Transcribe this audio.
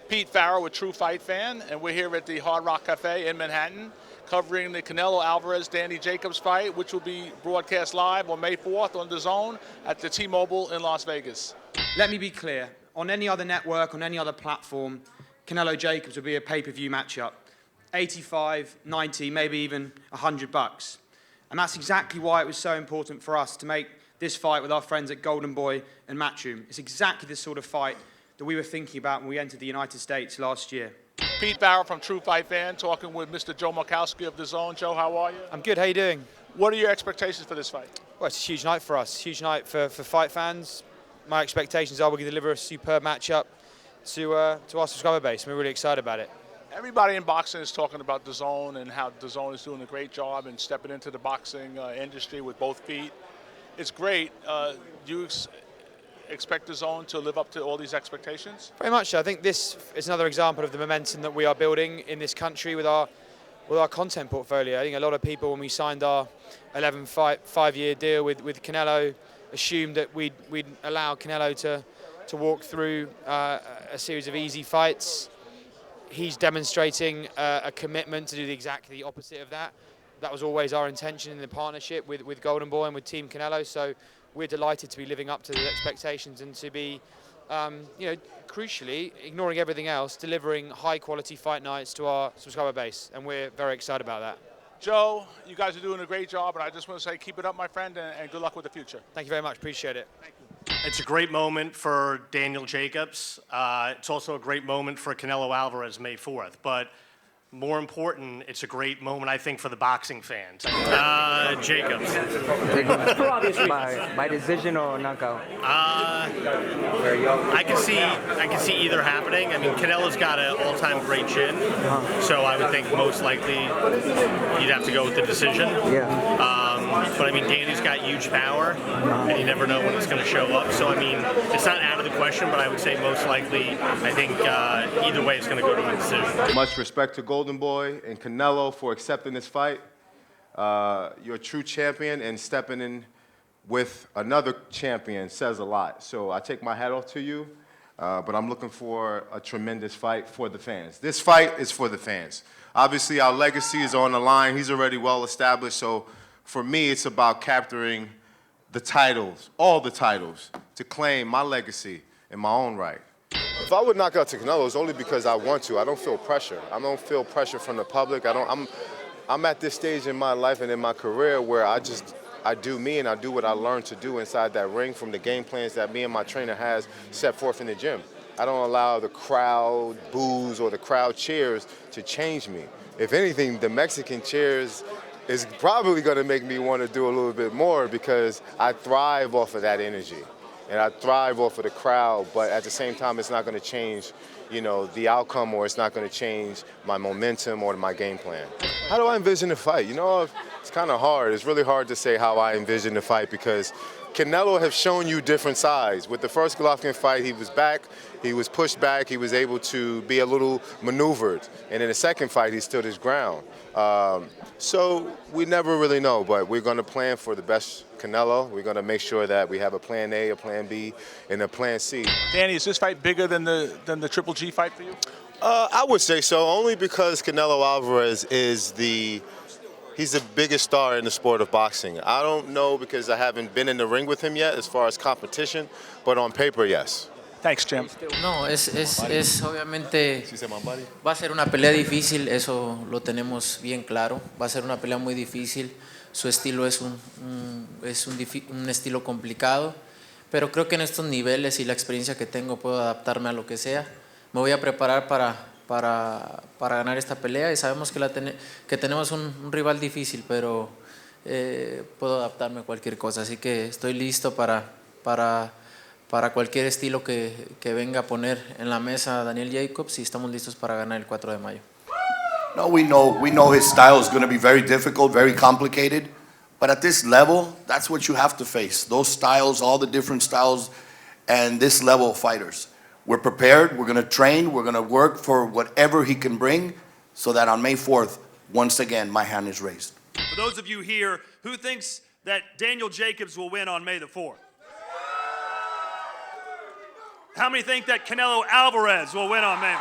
Pete Farrell with True Fight Fan, and we're here at the Hard Rock Cafe in Manhattan covering the Canelo Alvarez-Danny Jacobs fight, which will be broadcast live on May 4th on DAZN at the T-Mobile in Las Vegas. Let me be clear. On any other network, on any other platform, Canelo Jacobs would be a pay-per-view matchup. 85, 90, maybe even $100. And that's exactly why it was so important for us to make this fight with our friends at Golden Boy and Matchroom. It's exactly the sort of fight that we were thinking about when we entered the United States last year. Pete Farrell from True Fight Fan talking with Mr. Joe Markowski of DAZN. Joe, how are you? I'm good. How you doing? What are your expectations for this fight? Well, it's a huge night for us. Huge night for fight fans. My expectations are we're going to deliver a superb matchup to our subscriber base. We're really excited about it. Everybody in boxing is talking about DAZN and how DAZN is doing a great job in stepping into the boxing industry with both feet. It's great. You expect DAZN to live up to all these expectations? Very much so. I think this is another example of the momentum that we are building in this country with our content portfolio. I think a lot of people, when we signed our 5-year deal with Canelo, assumed that we'd allow Canelo to walk through a series of easy fights. He's demonstrating a commitment to do exactly the opposite of that. That was always our intention in the partnership with Golden Boy and with Team Canelo. So we're delighted to be living up to the expectations and to be, crucially, ignoring everything else, delivering high-quality fight nights to our subscriber base. And we're very excited about that. Joe, you guys are doing a great job, and I just want to say keep it up, my friend, and good luck with the future. Thank you very much. Appreciate it. Thank you. It's a great moment for Daniel Jacobs. It's also a great moment for Canelo Alvarez May 4th. But more important, it's a great moment, I think, for the boxing fans. Jacobs. by decision or knockout? I can see either happening. I mean, Canelo's got an all-time great chin, so I would think most likely you'd have to go with the decision. Yeah. But I mean, Danny's got huge power, and you never know when it's going to show up. So I mean, it's not out of the question, but I would say most likely, I think either way, it's going to go to a decision. Much respect to Golden Boy and Canelo for accepting this fight. You're a true champion, and stepping in with another champion says a lot. So I take my hat off to you, but I'm looking for a tremendous fight for the fans. This fight is for the fans. Obviously, our legacy is on the line. He's already well established, so for me, it's about capturing the titles, all the titles, to claim my legacy in my own right. If I would knock out to Canelo, it's only because I want to. I don't feel pressure. I don't feel pressure from the public. I'm at this stage in my life and in my career where I do me and I do what I learned to do inside that ring from the game plans that me and my trainer has set forth in the gym. I don't allow the crowd boos or the crowd cheers to change me. If anything, the Mexican cheers is probably going to make me want to do a little bit more because I thrive off of that energy and I thrive off of the crowd, but at the same time it's not going to change, the outcome, or it's not going to change my momentum or my game plan. How do I envision the fight? It's kind of hard. It's really hard to say how I envision the fight because Canelo has shown you different sides. With the first Golovkin fight, he was back, he was pushed back, he was able to be a little maneuvered. And in the second fight, he stood his ground. So we never really know, but we're going to plan for the best Canelo. We're going to make sure that we have a plan A, a plan B, and a plan C. Danny, is this fight bigger than the Triple G fight for you? I would say so, only because Canelo Alvarez he's the biggest star in the sport of boxing. I don't know because I haven't been in the ring with him yet as far as competition, but on paper, yes. Thanks, Jim. No, es obviamente, va a ser una pelea difícil, eso lo tenemos bien claro. Va a ser una pelea muy difícil. Su estilo es un estilo complicado, pero creo que en estos niveles y la experiencia que tengo puedo adaptarme a lo que sea. Me voy a preparar para ganar esta pelea y sabemos que tenemos un rival difícil, pero puedo adaptarme a cualquier cosa. Así que estoy listo para cualquier estilo que venga a poner en la mesa Daniel Jacobs y estamos listos para ganar el 4 de mayo. No, we know his style is going to be very difficult, very complicated, but at this level, that's what you have to face. Those styles, all the different styles, and this level of fighters. We're prepared, we're going to train, we're going to work for whatever he can bring so that on May 4th, once again, my hand is raised. For those of you here, who thinks that Daniel Jacobs will win on May the 4th? How many think that Canelo Alvarez will win on May?